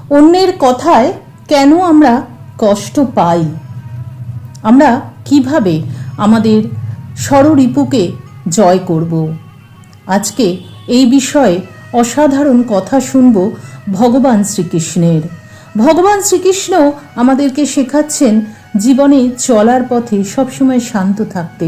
অন্যের কথায় কেন আমরা কষ্ট পাই, আমরা কিভাবে আমাদের ষড়রিপুকে জয় করব। আজকে এই বিষয়ে অসাধারণ কথা শুনব ভগবান শ্রীকৃষ্ণের। ভগবান শ্রীকৃষ্ণ আমাদেরকে শেখাচ্ছেন জীবনে চলার পথে সবসময় শান্ত থাকতে।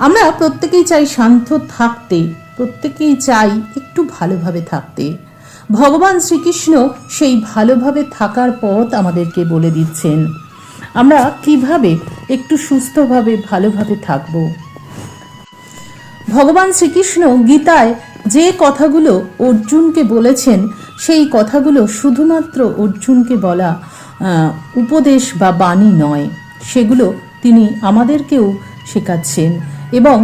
আমরা প্রত্যেকেই চাই শান্ত থাকতে, প্রত্যেকেই চাই একটু ভালোভাবে থাকতে। ভগবান শ্রীকৃষ্ণ সেই ভালোভাবে থাকার পথ আমাদেরকে বলে দিচ্ছেন, আমরা কিভাবে একটু সুস্থভাবে ভালোভাবে থাকব। ভগবান শ্রীকৃষ্ণ গীতায় যে কথাগুলো অর্জুনকে বলেছেন, সেই কথাগুলো শুধুমাত্র অর্জুনকে বলা উপদেশ বা বাণী নয়, সেগুলো তিনি আমাদেরকেও শেখাচ্ছেন। এবং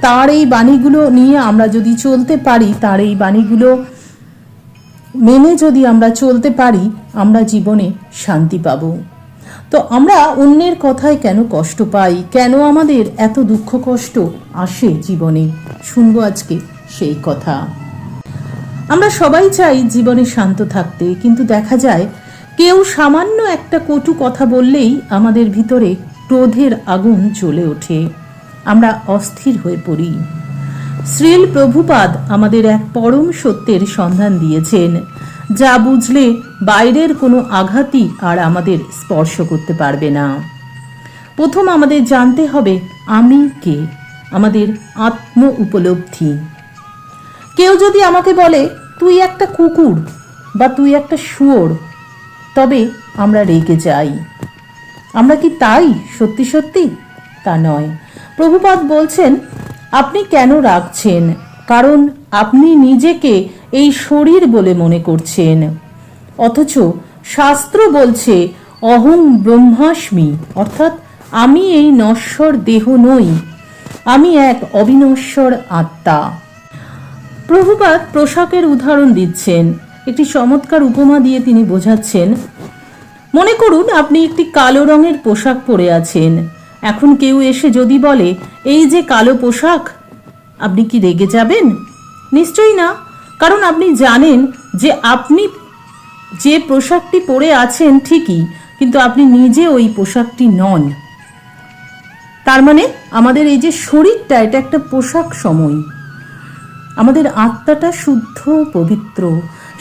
তার এই বাণীগুলো নিয়ে আমরা যদি চলতে পারি, তার এই বাণীগুলো মেনে যদি আমরা চলতে পারি, আমরা জীবনে শান্তি পাব। তো আমরা অন্যের কথায় কেন কষ্ট পাই, কেন আমাদের এত দুঃখ কষ্ট আসে জীবনে, শুনবো আজকে সেই কথা। আমরা সবাই চাই জীবনে শান্ত থাকতে, কিন্তু দেখা যায় কেউ সামান্য একটা কটু কথা বললেই আমাদের ভিতরে ক্রোধের আগুন জ্বলে ওঠে, আমরা অস্থির হয়ে পড়ি। শ্রীল প্রভুপাদ আমাদের এক পরম সত্যের সন্ধান দিয়েছেন, যা বুঝলে বাইরের কোনো আঘাতই আর আমাদের স্পর্শ করতে পারবে না। প্রথম আমাদের জানতে হবে আমি কে, আমাদের আত্ম উপলব্ধি। কেউ যদি আমাকে বলে তুই একটা কুকুর বা তুই একটা শুয়োর, তবে আমরা রেগে যাই। আমরা কি তাই সত্যি সত্যি? তা নয়। প্রভুপাদ বলছেন, আপনি কেন রাগছেন? কারণ আপনি নিজেকে এই শরীর বলে মনে করছেন, অথচ শাস্ত্র বলছে অহং ব্রহ্মাস্মি, অর্থাৎ আমি এই নশ্বর দেহ নই, আমি এক অবিনশ্বর আত্মা। প্রভুপাদ পোশাকের উদাহরণ দিচ্ছেন, একটি চমৎকার উপমা দিয়ে তিনি বোঝাচ্ছেন। মনে করুন আপনি একটি কালো রঙের পোশাক পরে আছেন। এখন কেউ এসে যদি বলে এই যে কালো পোশাক, আপনি কি রেগে যাবেন? নিশ্চয়ই না, কারণ আপনি জানেন যে আপনি যে পোশাকটি পরে আছেন ঠিকই, কিন্তু আপনি নিজে ওই পোশাকটি নন। তার মানে আমাদের এই যে শরীরটা, এটা একটা পোশাক সময়। আমাদের আত্মাটা শুদ্ধ পবিত্র,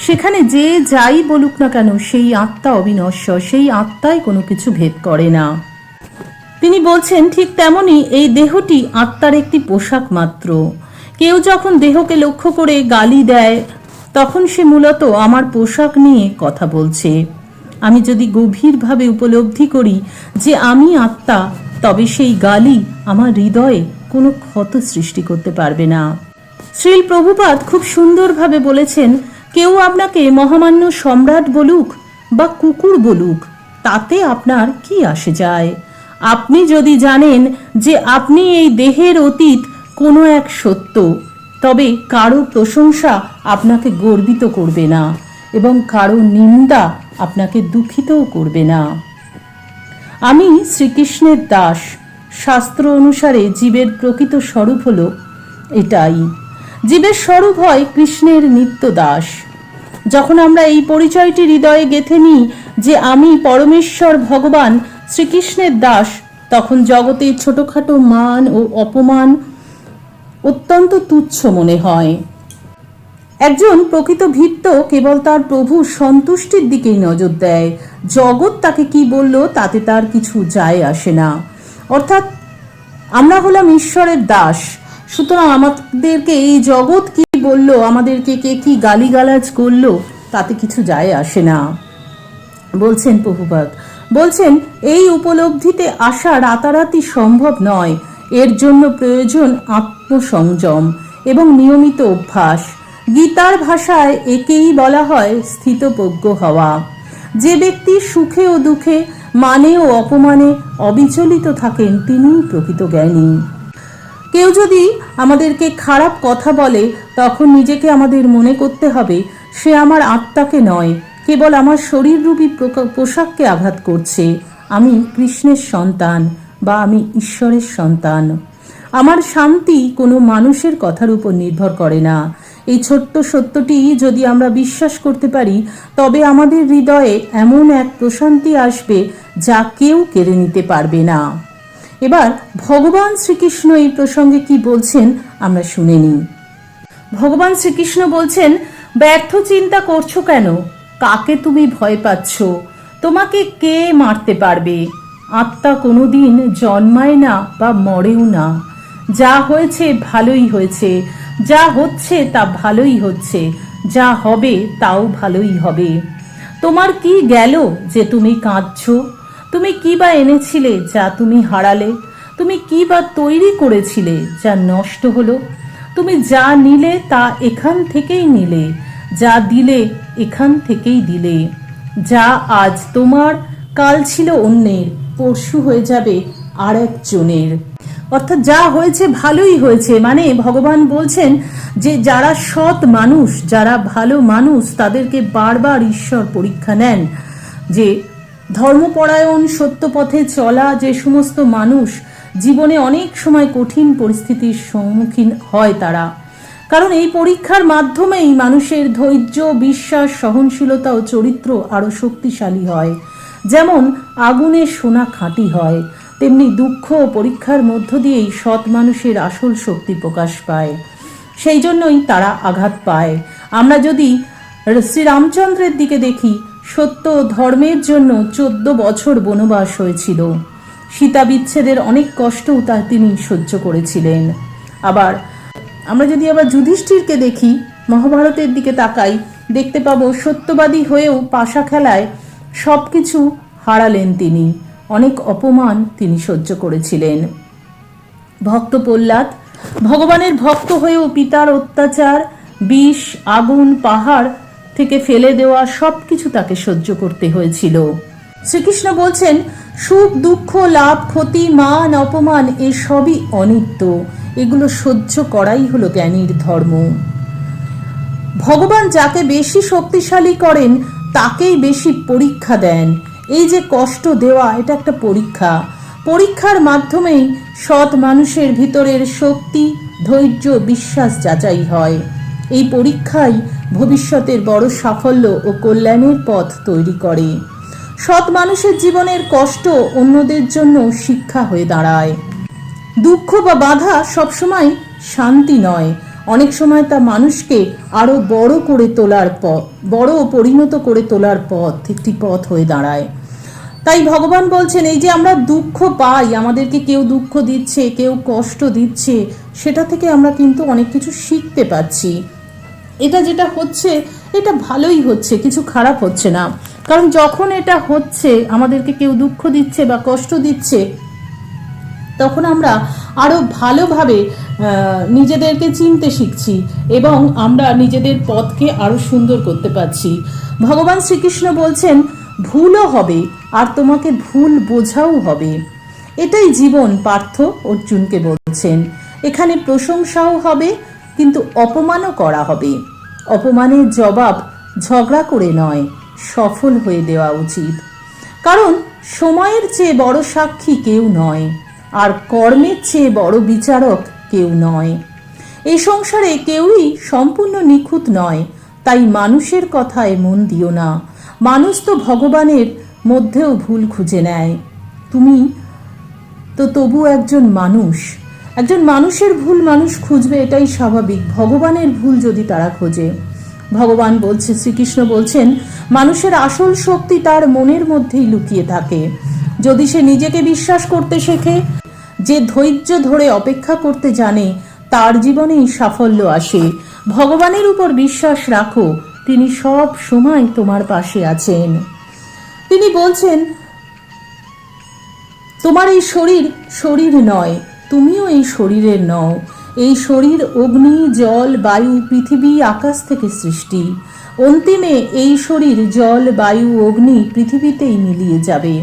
সেখানে যে যাই বলুক না কেন সেই আত্মা অবিনশ্বর, সেই আত্মায় কোনো কিছু ভেদ করে না। তিনি বলছেন ঠিক তেমনি এই দেহটি আত্মার একটি পোশাক মাত্র। কেউ যখন দেহকে লক্ষ্য করে গালি দেয়, তখন সে মূলত আমার পোশাক নিয়ে কথা বলছে। আমি যদি গভীরভাবে উপলব্ধি করি যে আমি আত্মা, তবে সেই গালি আমার হৃদয়ে কোনো ক্ষত সৃষ্টি করতে পারবে না। শ্রীল প্রভুপাদ খুব সুন্দরভাবে বলেছেন, কেউ আপনাকে মহামান্য সম্রাট বলুক বা কুকুর বলুক, তাতে আপনার কি আসে যায়? আপনি যদি জানেন যে আপনি এই দেহের অতীত কোনো এক সত্য, তবে কারো প্রশংসা আপনাকে গর্বিত করবে না এবং কারো নিন্দা আপনাকে দুঃখিতও করবে না। আমি শ্রীকৃষ্ণের দাস। শাস্ত্র অনুসারে জীবের প্রকৃত স্বরূপ হলো এটাই। জীবের স্বরূপ হয় কৃষ্ণের নিত্য দাস। যখন আমরা এই পরিচয়টি হৃদয়ে গেঁথে নিই যে আমি পরমেশ্বর ভগবান শ্রীকৃষ্ণের দাস, তখন জগতের ছোটখাটো মান ও অপমান অত্যন্ত তুচ্ছ মনে হয়। একজন প্রকৃত ভৃত্য কেবল তার প্রভুর সন্তুষ্টির দিকেই নজর দেয়। জগৎ তাকে কি বলল তাতে তার কিছু যায় আসে না। অর্থাৎ আমরা হলাম ঈশ্বরের দাস, সুতরাং আমাদেরকে এই জগৎ কি বলল, আমাদেরকে কে কি গালিগালাজ করলো, তাতে কিছু যায় আসে না। বলছেন প্রভুপাদ, বলছেন এই উপলব্ধিতে আসা রাতারাতি সম্ভব নয়। এর জন্য প্রয়োজন আত্মসংযম এবং নিয়মিত অভ্যাস। গীতার ভাষায় একেই বলা হয় স্থিতপ্রজ্ঞ হওয়া। যে ব্যক্তি সুখে ও দুঃখে, মানে ও অপমানে অবিচলিত থাকেন, তিনিই প্রকৃত জ্ঞানী। কেউ যদি আমাদেরকে খারাপ কথা বলে, তখন নিজেকে আমাদের মনে করতে হবে সে আমার আত্মাকে নয়, কেবল আমার শরীররূপী পোশাককে আঘাত করছে। আমি কৃষ্ণের সন্তান বা আমি ঈশ্বরের সন্তান। আমার শান্তি কোনো মানুষের কথার উপর নির্ভর করে না। এই ছোট্ট সত্যটি যদি আমরা বিশ্বাস করতে পারি, তবে আমাদের হৃদয়ে এমন এক প্রশান্তি আসবে যা কেউ কেড়ে নিতে পারবে না। এবার ভগবান শ্রীকৃষ্ণ এই প্রসঙ্গে কি বলছেন আমরা শুনে নিই। ভগবান শ্রীকৃষ্ণ বলছেন, ব্যর্থ চিন্তা করছো কেন? কাকে তুমি ভয় পাচ্ছ? তোমাকে কে মারতে পারবে? আত্মা কোনোদিন জন্মায় না বা মরেও না। যা হয়েছে ভালোই হয়েছে, যা হচ্ছে তা ভালোই হচ্ছে, যা হবে তাও ভালোই হবে। তোমার কি গেল যে তুমি কাঁদছো? তুমি কি বা এনেছিলে যা তুমি হারালে? তুমি কি বা তৈরি করেছিলে যা নষ্ট হলো? তুমি যা নিলে তা এখান থেকেই নিলে, যা দিলে এখান থেকেই দিলে। যা আজ তোমার, কাল ছিল অন্যের, পরশু হয়ে যাবে আর একজনের। অর্থাৎ যা হয়েছে ভালোই হয়েছে, মানে ভগবান বলছেন যে যারা সৎ মানুষ, যারা ভালো মানুষ, তাদেরকে বারবার ঈশ্বর পরীক্ষা নেন। যে ধর্মপরায়ণ, সত্য পথে চলা যে সমস্ত মানুষ জীবনে অনেক সময় কঠিন পরিস্থিতির সম্মুখীন হয় তারা, কারণ এই পরীক্ষার মাধ্যমেই মানুষের ধৈর্য, বিশ্বাস, সহনশীলতা ও চরিত্র আরো শক্তিশালী হয়। যেমন আগুনে সোনা খাঁটি হয়, তেমনি দুঃখ ও পরীক্ষার মধ্য দিয়েই সৎ মানুষের আসল শক্তি প্রকাশ পায়। সেই জন্যই তারা আঘাত পায়। আমরা যদি শ্রীরামচন্দ্রের দিকে দেখি, সত্য ধর্মের জন্য 14 বছর বনবাস হয়েছিল। সীতা বিচ্ছেদের অনেক কষ্টও তিনি সহ্য করেছিলেন। আবার আমরা যদি যুধিষ্ঠিরকে দেখি, মহাভারতের দিকে তাকাই, দেখতে পাবো সত্যবাদী হয়েও পাশা খেলায় সবকিছু হারালেন তিনি। অনেক অপমান তিনি সহ্য করেছিলেন। ভক্ত প্রহ্লাদ ভগবানের ভক্ত হয়েও পিতার অত্যাচার, বিষ, আগুন, পাহাড় থেকে ফেলে দেওয়া সবকিছু তাকে সহ্য করতে হয়েছিল। শ্রীকৃষ্ণ বলছেন, সুখ, দুঃখ, লাভ, ক্ষতি, মান, অপমান এসবই অনিত্য। এগুলো সহ্য করাই হলো জ্ঞানীর ধর্ম। ভগবান যাকে বেশি শক্তিশালী করেন তাকেই বেশি পরীক্ষা দেন। এই যে কষ্ট দেওয়া, এটা একটা পরীক্ষা। পরীক্ষার মাধ্যমেই সৎ মানুষের ভিতরের শক্তি, ধৈর্য, বিশ্বাস যাচাই হয়। এই পরীক্ষাই ভবিষ্যতের বড় সাফল্য ও কল্যাণের পথ তৈরি করে। সৎ মানুষের জীবনের কষ্ট অন্যদের জন্য শিক্ষা হয়ে দাঁড়ায়। দুঃখ বা বাধা সবসময় শান্তি নয়, অনেক সময় তা মানুষকে আরো বড় করে তোলার পথ, বড় পরিণত করে তোলার পথ, একটি পথ হয়ে দাঁড়ায়। তাই ভগবান বলছেন, এই যে আমরা দুঃখ পাই, আমাদেরকে কেউ দুঃখ দিচ্ছে, কেউ কষ্ট দিচ্ছে, সেটা থেকে আমরা কিন্তু অনেক কিছু শিখতে পাচ্ছি। এটা যেটা হচ্ছে এটা ভালোই হচ্ছে, কিছু খারাপ হচ্ছে না। কারণ যখন এটা হচ্ছে, আমাদেরকে কেউ দুঃখ দিচ্ছে বা কষ্ট দিচ্ছে, তখন আমরা আরো ভালোভাবে নিজেদেরকে চিনতে শিখছি এবং আমরা নিজেদের পথকে আরো সুন্দর করতে পারছি। ভগবান শ্রীকৃষ্ণ বলছেন, ভুলও হবে আর তোমাকে ভুল বোঝাও হবে। এটাই জীবন। পার্থ অর্জুনকে বলছেন, এখানে প্রশংসাও হবে কিন্তু অপমানও করা হবে। অপমানের জবাব ঝগড়া করে নয়, সফল হয়ে দেওয়া উচিত। কারণ সময়ের চেয়ে বড় সাক্ষী কেউ নয়, আর কর্মের চেয়ে বড় বিচারক কেউ নয়। এই সংসারে কেউই সম্পূর্ণ নিখুঁত নয়, তাই মানুষের কথায় মন দিও না। মানুষ তো ভগবানের মধ্যেও ভুল খুঁজে নেয়। তুমি তো তবু একজন মানুষ। একজন মানুষের ভুল মানুষ খুঁজবে, এটাই স্বাভাবিক। ভগবানের ভুল যদি তারা খোঁজে, ভগবান বলছে, শ্রীকৃষ্ণ বলছেন, মানুষের আসল শক্তি তার মনের মধ্যেই লুকিয়ে থাকে। যদি সে নিজেকে বিশ্বাস করতে শেখে, যে ধৈর্য ধরে অপেক্ষা করতে জানে, তার জীবনেই সাফল্য আসে। ভগবানের উপর বিশ্বাস রাখো, তিনি সব সময় তোমার পাশে আছেন। তিনি বলছেন, তোমার এই শরীর শরীর নয়, তুমিও এই শরীরের নও। এই শরীর অগ্নি, জল, বায়ু, পৃথিবী, আকাশ থেকে সৃষ্টি। অন্তিমে এই শরীর জল, বায়ু, অগ্নি, পৃথিবীতেই মিলিয়ে যাবে,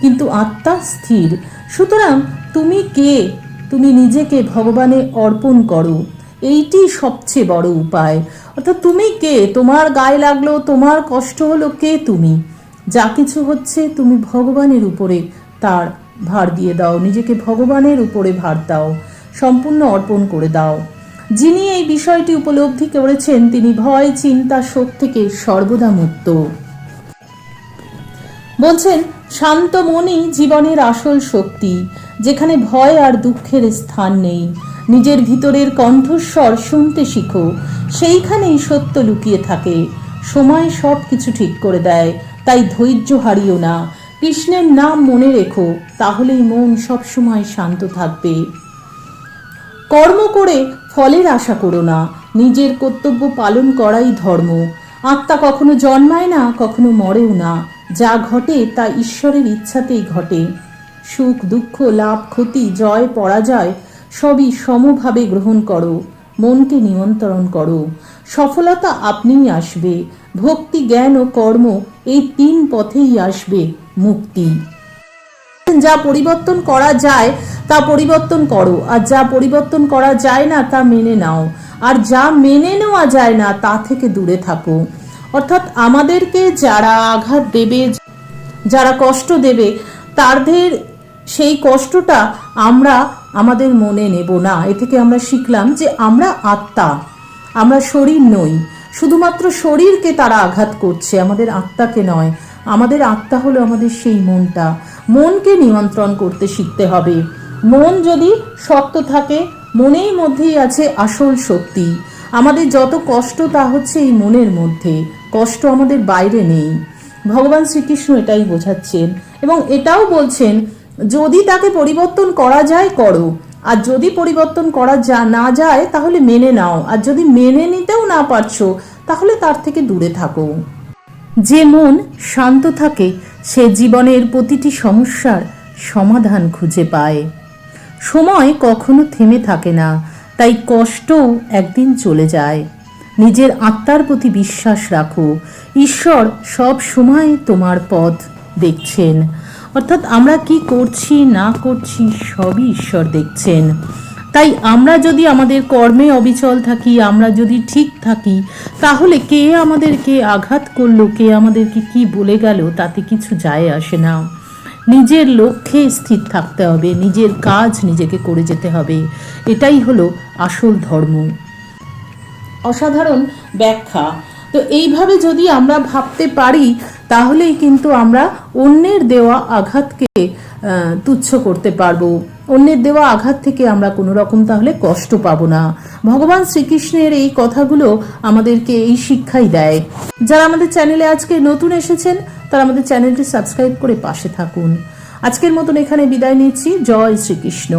কিন্তু আত্মা স্থির। সুতরাং তুমি কে? তুমি নিজেকে ভগবানে অর্পণ করো, এইটি সবচেয়ে বড় উপায়। অর্থাৎ তুমি কে? তোমার গায়ে লাগলো, তোমার কষ্ট হলো, কে তুমি? যা কিছু হচ্ছে তুমি ভগবানের উপরে তার ভার দিয়ে দাও, নিজেকে ভগবানের উপরে ভার দাও, সম্পূর্ণ অর্পণ করে দাও। যিনি এই বিষয়টি উপলব্ধি করেছেন তিনি ভয়, চিন্তা, শোক থেকে সর্বদা মুক্ত। বলছেন শান্ত মনই জীবনের আসল শক্তি, যেখানে ভয় আর দুঃখের স্থান নেই। নিজের ভিতরের কণ্ঠস্বর শুনতে শিখো, সেইখানেই সত্য লুকিয়ে থাকে। সময় সব কিছু ঠিক করে দেয়, তাই ধৈর্য হারিও না। কৃষ্ণের নাম মনে রেখো, তাহলেই মন সবসময় শান্ত থাকবে। কর্ম করে ফলের আশা করো না, নিজের কর্তব্য পালন করাই ধর্ম। আত্মা কখনো জন্মায় না, কখনো মরেও না। যা ঘটে তা ঈশ্বরের ইচ্ছাতেই ঘটে। সুখ, দুঃখ, লাভ, ক্ষতি, জয়, পরাজয় সবই সমভাবে গ্রহণ করো। মনকে নিয়ন্ত্রণ করো, সফলতা আপনিই আসবে। ভক্তি, জ্ঞান ও কর্ম, এই 3 পথেই আসবে মুক্তি। যা পরিবর্তন করা যায় তা পরিবর্তন করো, আর যা পরিবর্তন করা যায় না তা মেনে নাও, আর যা মেনে নেওয়া যায় না তা থেকে দূরে থাকো। অর্থাৎ আমাদেরকে যারা আঘাত দেবে, যারা কষ্ট দেবে, তাদের সেই কষ্টটা আমরা আমাদের মনে নেব না। এ থেকে আমরা শিখলাম যে আমরা আত্মা, আমরা শরীর নই। শুধুমাত্র শরীরকে তারা আঘাত করছে, আমাদের আত্মাকে নয়। আমাদের আত্মা হলো আমাদের সেই মনটা। মনকে নিয়ন্ত্রণ করতে শিখতে হবে। মন যদি শক্ত থাকে, মনের মধ্যেই আছে আসল শক্তি। আমাদের যত কষ্ট তা হচ্ছে এই মনের মধ্যে, কষ্ট আমাদের বাইরে নেই। ভগবান শ্রীকৃষ্ণ এটাই বোঝাচ্ছেন এবং এটাও বলছেন যদি তাকে পরিবর্তন করা যায় করো, আর যদি পরিবর্তন করা না যায় তাহলে মেনে নাও, আর যদি মেনে নিতেও না পারছো তাহলে তার থেকে দূরে থাকো। যে মন শান্ত থাকে সে জীবনের প্রতিটি সমস্যার সমাধান খুঁজে পায়। সময় কখনো থেমে থাকে না, তাই কষ্টও একদিন চলে যায়। নিজের আত্মার প্রতি বিশ্বাস রাখো, ঈশ্বর সব সময় তোমার পথ দেখছেন। অর্থাৎ আমরা কি করছি না করছি সবই ঈশ্বর দেখছেন। তাই আমরা যদি আমাদের কর্মে অবিচল থাকি, আমরা যদি ঠিক থাকি, তাহলে কে আমাদেরকে আঘাত করলো, কে আমাদেরকে কি বলে গেল, তাতে কিছু যায় আসে না। নিজের লক্ষ্যে স্থির থাকতে হবে, নিজের কাজ নিজেকে করে যেতে হবে। এটাই হলো আসল ধর্ম। অসাধারণ ব্যাখ্যা। তো এইভাবে যদি আমরা ভাবতে পারি তাহলেই কিন্তু আমরা অন্যের দেওয়া আঘাতকে তুচ্ছ করতে পারবো। অন্যের দেওয়া আঘাত থেকে আমরা কোনো রকম তাহলে কষ্ট পাবো না। ভগবান শ্রীকৃষ্ণের এই কথাগুলো আমাদেরকে এই শিক্ষাই দেয়। যারা আমাদের চ্যানেলে আজকে নতুন এসেছেন তারা আমাদের চ্যানেলটি সাবস্ক্রাইব করে পাশে থাকুন। আজকের মতন এখানে বিদায় নিচ্ছি। জয় শ্রীকৃষ্ণ।